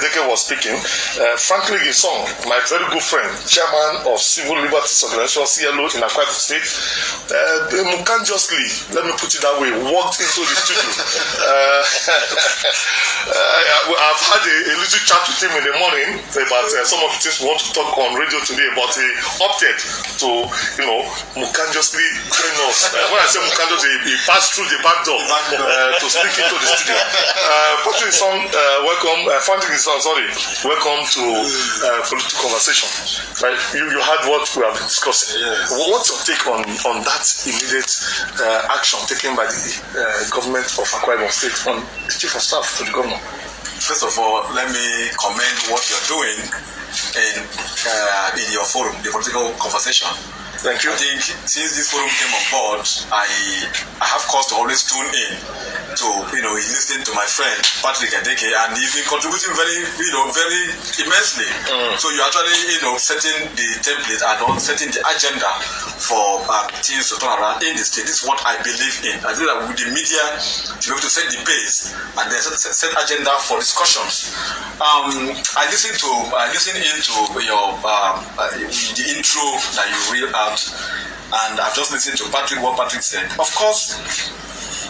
Deke was speaking, Franklin Gisong, my very good friend, chairman of Civil Liberties Organization, CLO in Akwa Ibom State, mukanjously, let me put it that way, walked into the studio. I've had a little chat with him in the morning about some of the things we want to talk on radio today, but he opted to, mukanjously join us. When I say mukanjously, he passed through the back door to speak into the studio. Patrick Song, welcome. Franklin Song, sorry, welcome to Political Conversation. Right, you heard what we have been discussing. Yeah. What's your take on that immediate action taken by the government of Akwa Ibom State on the chief of staff to the governor? First of all, let me commend what you're doing in your forum, the Political Conversation. Thank you. I think since this forum came on board, I have cause to always tune in to listening to my friend Patrick Adeke, and he's been contributing very immensely. So you're actually setting the template and setting the agenda for things to turn around in the state. This is what I believe in. I feel that with the media to be able to set the base and then set agenda for discussions. I listened into your the intro that you read out, and I've just listened to what Patrick said. Of course,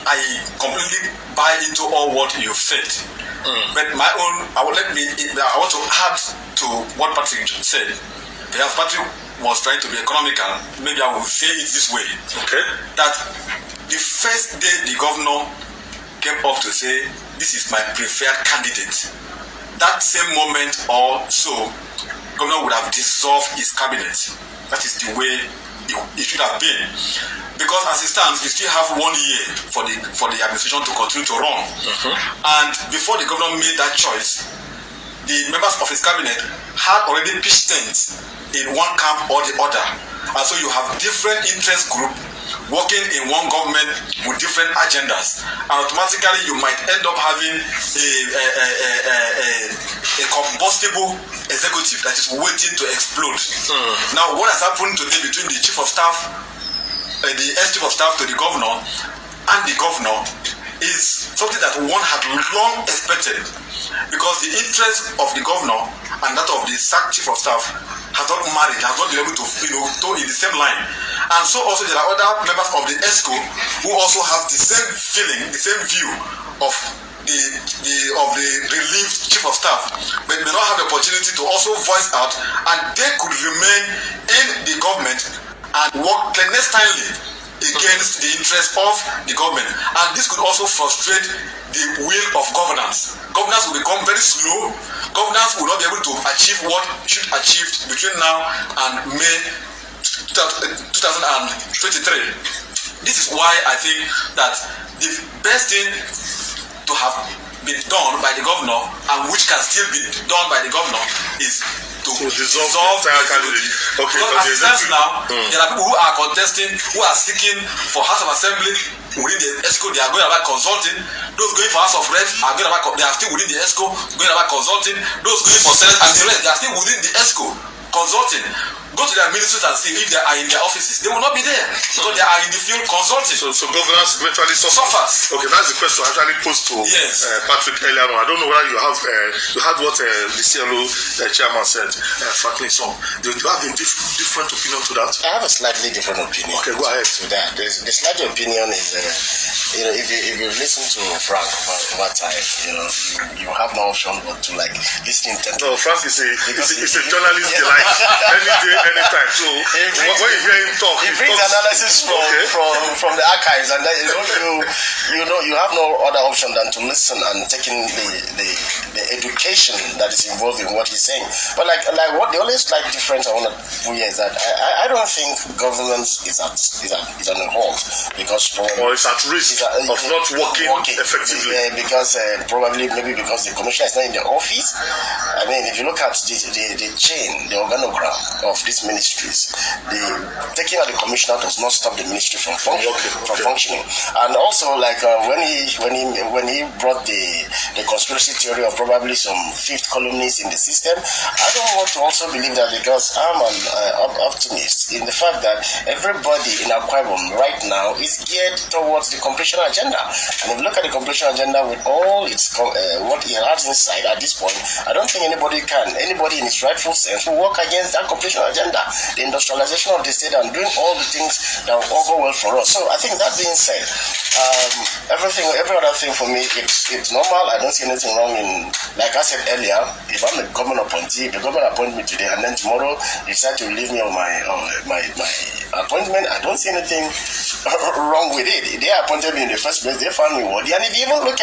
I completely buy into all what you said. But my own, I want to add to what Patrick said. Because Patrick was trying to be economical. Maybe I will say it this way. Okay. That the first day the governor came up to say, this is my preferred candidate, that same moment or so, governor would have dissolved his cabinet. That is the way it should have been. Because as it stands, you still have 1 year for the administration to continue to run. And before the governor made that choice, the members of his cabinet had already pitched tents in one camp or the other. And so you have different interest groups working in one government with different agendas. And automatically you might end up having a combustible executive that is waiting to explode. Now, what has happened today between the chief of staff, the ex-chief of staff to the governor and the governor is something that one had long expected, because the interest of the governor and that of the sacked chief of staff has not married, has not been able to toe in the same line. And so also there are other members of the Exco who also have the same feeling, the same view of the relieved chief of staff, but may not have the opportunity to also voice out, and they could remain in the government and work clandestinely against the interest of the government. And this could also frustrate the will of governance. Governance will become very slow. Governance will not be able to achieve what it should achieve between now and May 2023. This is why I think that the best thing to have been done by the governor, and which can still be done by the governor, is to dissolve the entire candidate. Okay, because as it stands now, there are people who are contesting, who are seeking for House of Assembly within the Exco. They are going about consulting. Those going for House of Reps are going about, they are still within the Exco going about consulting. Those going for Senate and the rest, they are still within the Exco consulting. Go to their ministries and see if they are in their offices. They will not be there because they are in the field consulting. So governance eventually suffers. Okay, that's the question I actually posed to Patrick earlier on. I don't know whether you had what the CLO chairman said, Franklin Song. Do you have a different opinion to that? I have a slightly different opinion. Okay, go ahead. To that, the slight opinion is, if you listen to Frank over time, you have no option but to listen intently. No, Frank is a journalist delight any day, anytime. So when you hear him talk, he brings analysis from the archives, and then, you have no other option than to listen and take in the education that is involved in what he's saying. But what the only slight difference I want to put here is that I don't think governance is on a hold, because it's at risk of not working effectively. Because maybe because the commissioner is not in the office. I mean, if you look at the chain, the organogram of these ministries, taking out the commissioner does not stop the ministry from functioning. And also, when he brought the conspiracy theory of probably some some fifth columnists in the system. I don't want to also believe that because I'm an optimist in the fact that everybody in Akwa Ibom right now is geared towards the completion agenda. And if you look at the completion agenda with all its what it has inside at this point, I don't think anybody in its rightful sense will work against that completion agenda, the industrialization of the state and doing all the things that will all go well for us. So I think that being said, every other thing for me, it's normal. I don't see anything wrong in, like I said earlier, if I'm a government appointee, the government appoint me today and then tomorrow they decide to relieve me of my appointment, I don't see anything wrong with it. They appointed me in the first place, they found me worthy, and if you even look at